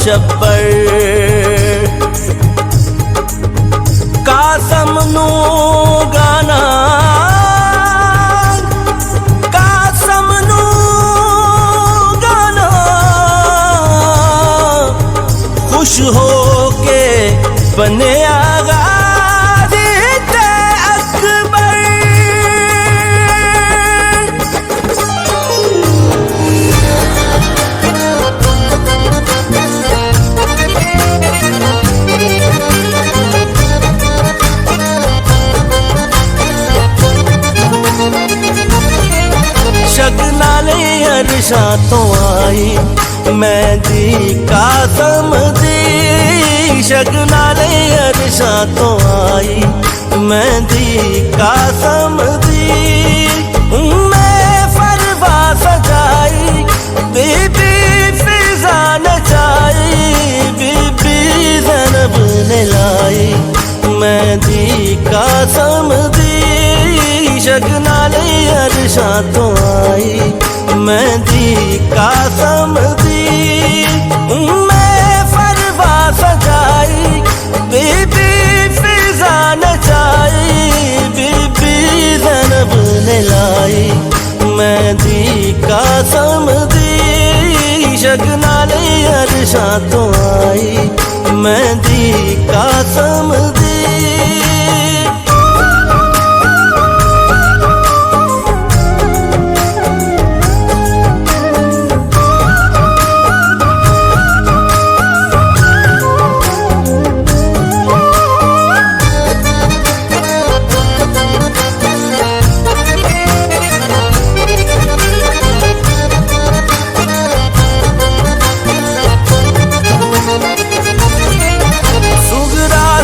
छप्पर कासम नू गाना कासम नू गाना खुश हो के बने आगा शगनाले अरशा तो आई मेहंदी कासम दी शगनाले अरशा तो आई मेहंदी कासम दी मैं फरवा सजाई बीबी फिजा नचाई बीबी ज़ैनब ने लाई मेहंदी कासम दी शगनाले अरशा तो आई मेहंदी कासम दी मैं फरवा सजाई बीबी फिजा नचाई बीबी ज़ैनब ने लाई मेहंदी कासम दी शगनाले अरशा तो आई मेहंदी कासम दी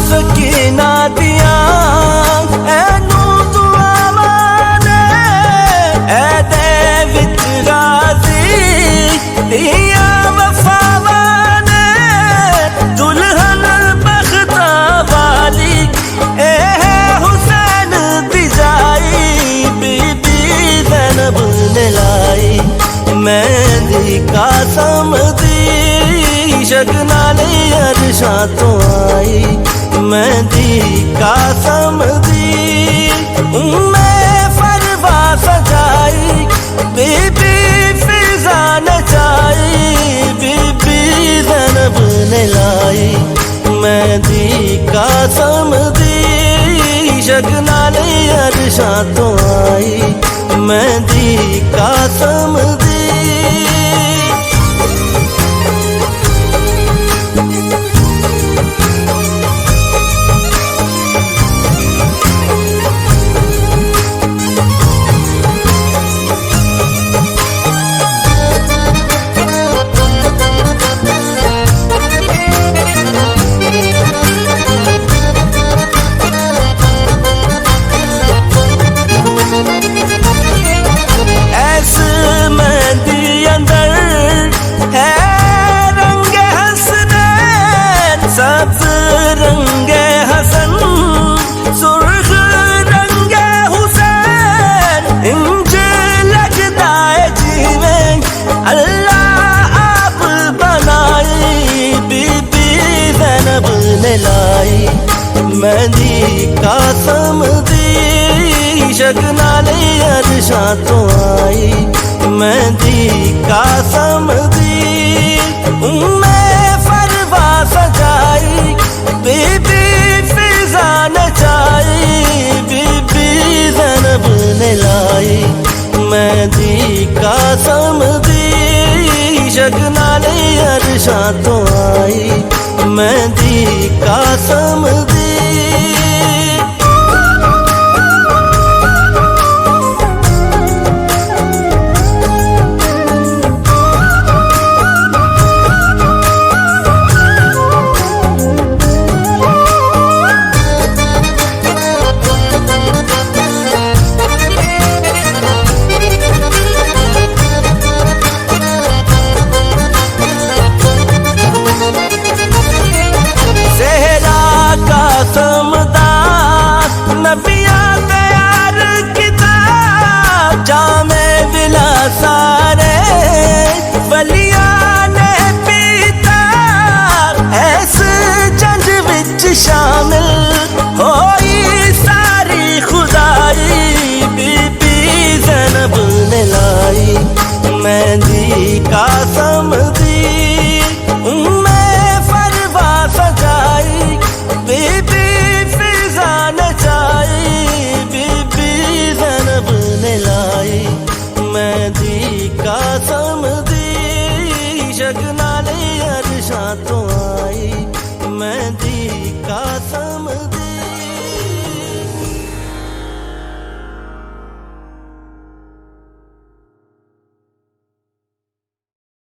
सकीना दिया ऐनू दुआवा ने ऐ दे विच राज़ी दिया वफावा ने दुल्हन बख्ता वाली ए है हुसैन दी जाई बीबी ज़ैनब ने लाई मेहंदी कासम दी शगनाले अरशा तो आई मेहंदी कासम दी मैं फरवा सजाई बीबी फिजा नचाई बीबी ज़ैनब ने लाई मेहंदी कासम दी शगनाले अरशा तो आई मेहंदी कासम दी रंगे हसन सुर्ख रंगे हुसैन इंज लगता है जीवन अल्लाह आप बनाई बीबी ज़ैनब ने लाई मेहंदी कासम दी शगनाले अरशा तो आई मेहंदी कासम दी मैं फरवा सजाई बीबी फिजा नचाई बीबी ज़ैनब ने लाई मेहंदी कासम दी शगनाले अरशा तो आई मेहंदी कासम दी शगनाले अरशा तो आई, मेहंदी का समझ